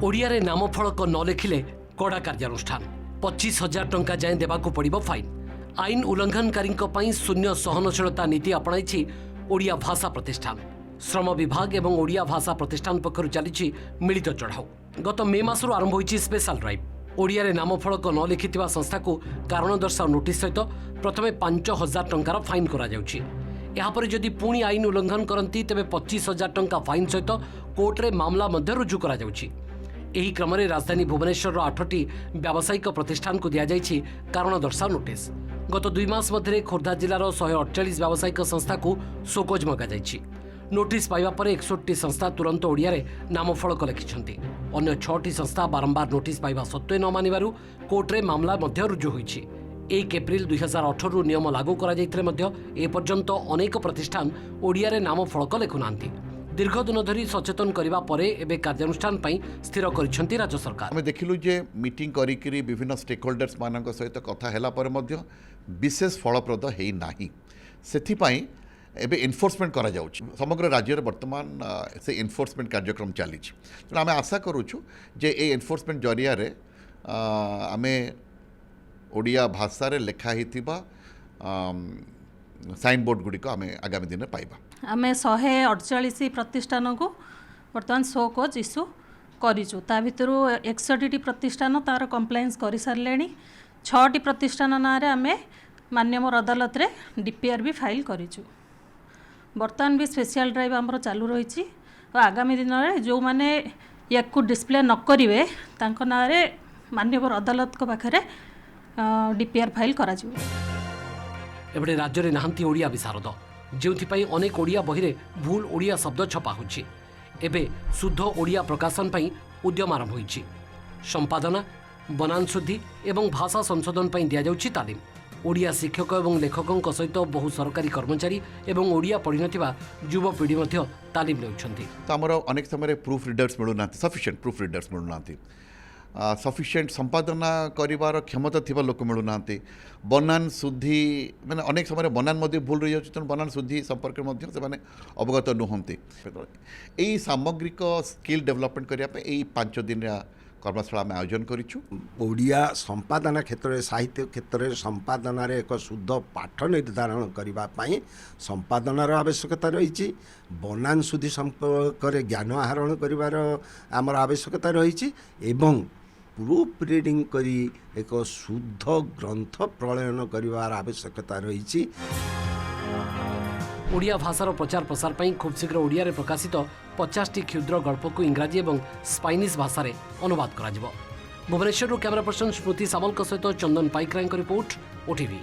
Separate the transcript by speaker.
Speaker 1: ओडिया नाम फलक न लिखिले कड़ा कार्यानुष्ठान 25,000 टंका जाए देवाक पड़िबो फाइन। आईन उल्लंघनकारी शून्य सहनशीलता नीति अपणाई ओडिया भाषा प्रतिष्ठान। श्रम विभाग एवं ओडिया भाषा प्रतिष्ठान पक्षर चली मिलित चढ़ाऊ। गत मे मासरू आरंभ होईछि स्पेशल ड्राइव। ओडिया नाम फलक न लिखिथिबा संस्था को कारण दर्शाओ नोटिस सहित प्रथमे 5,000 टंकार फाइन करा जाउछि। यापर जदि पुणी आईन उल्लंघन करती तेबे 25,000 टंका फाइन सहित कोर्टे मामला मध्य रुजु करा जाउछि। एही क्रम में राजधानी भुवनेश्वर 8टी व्यावसायिक प्रतिष्ठान को दि जाइछि कारण दर्शाओ नोटिस। गत 2 मास मध्य खोर्धा जिलार 148 व्यावसायिक संस्था को शोकज मगा जाइछि। नोटिस पाइबा परे 61टी संस्था तुरंत ओडिया रे नामफलक लिखिछन्ति। अन्य 6टी संस्था बारंबार नोटिस पाइबा सत्वे न मानिबारु कोर्टे मामला मध्य रुजु होइछि। 1 एप्रिल 2018 रु नियम लागू करा जाइथिले मध्य ए पर्यंत अनेक प्रतिष्ठान ओडिया रे नामफलक लेखुनांती। दीर्घ दिन धरी सचेतन करबा परे एबे कार्यानुष्ठान पई स्थिर करिसेंती राज्य सरकार।
Speaker 2: हमें देखिलु जे मीटिंग करिकरी विभिन्न स्टेक होल्डर्स मानक सहित कथा हैला परे मध्य विशेष फलप्रद हेई नाही। सेथि पई एबे एनफोर्समेंट करा जाउछि। समग्र राज्य रे वर्तमान से एनफोर्समेंट कार्यक्रम चली छी। तो आमे आशा करूछु जे ए एनफोर्समेंट जरिया रे आमे ओडिया भाषा रे लेखा हिथिबा साइन बोर्ड गुडी को आमे आगामी दिन पाइबा।
Speaker 3: आमे 148 प्रतिष्ठान को वर्तमान शोकज इश्यू करिछु। ता भितरु 61टी प्रतिष्ठान तार कंप्लायंस करि सारलेनी। 6टी प्रतिष्ठान नारे आमे माननीय अदालत रे डीपीआर भी फाइल करिछु। वर्तमान भी स्पेशल ड्राइव हमरो चालू रहिछि। आगामी दिन रे जो माने याकु डिस्प्ले न करिवे तांको नारे माननीय अदालत को पाखरे डीपीआर फाइल करा जिवो।
Speaker 1: एबडे राज्य रे नाहंती ओडिया विशारद जेउथिपाई अनेक ओडिया बहिरे भूल ओडिया शब्द छपा होछि। एबे शुद्ध ओडिया प्रकाशन पई उद्यम आरंभ होइछि। संपादना बनान शुद्धि एवं भाषा संशोधन पई दिया जाउछि तालीम। ओडिया शिक्षक एवं लेखकों सहित बहु सरकारी कर्मचारी एवं ओडिया पढ़िनथिबा युवपीढ़ी मध्य तालीम लेउछन्ति।
Speaker 2: तो हमर अनेक समय प्रूफ रीडर्स मिलुनांती, सफिशिएंट प्रूफ रीडर्स मिलुनांती, सफिशिएंट संपादना करिवार क्षमता थिबा लोक मिलुनांती। बनान शुद्धि माने अनेक समय बनान मध्य भूल रही जाउछि। तो बनान शुद्धि संपर्क मध्य से माने अवगत नुहंती। एई सामग्रिक स्किल डेवलपमेंट करिया पे एई 5 दिन कर्मशाला में आयोजन करिछु।
Speaker 4: ओडिया संपादना क्षेत्र में साहित्य क्षेत्र में संपादन एक शुद्ध पाठ निर्धारण करने संपादनार आवश्यकता रही। बनान शुद्धि संपर्क ज्ञान आहरण कर आमर आवश्यकता रही। प्रूफ रीडिंग करी एक शुद्ध ग्रंथ प्रलयन कर आवश्यकता रही।
Speaker 1: ओडिया भाषार प्रचार प्रसार पई खूब शीघ्र ओडिया रे प्रकाशित 50टी क्षुद्र गल्प को इंग्राजी एवं स्पाइनिश भाषा रे अनुवाद करा जिवो। भुवनेश्वर कैमरा पर्सन स्मृति सामल सहित चंदन पाइकराय रिपोर्ट ओटीवी।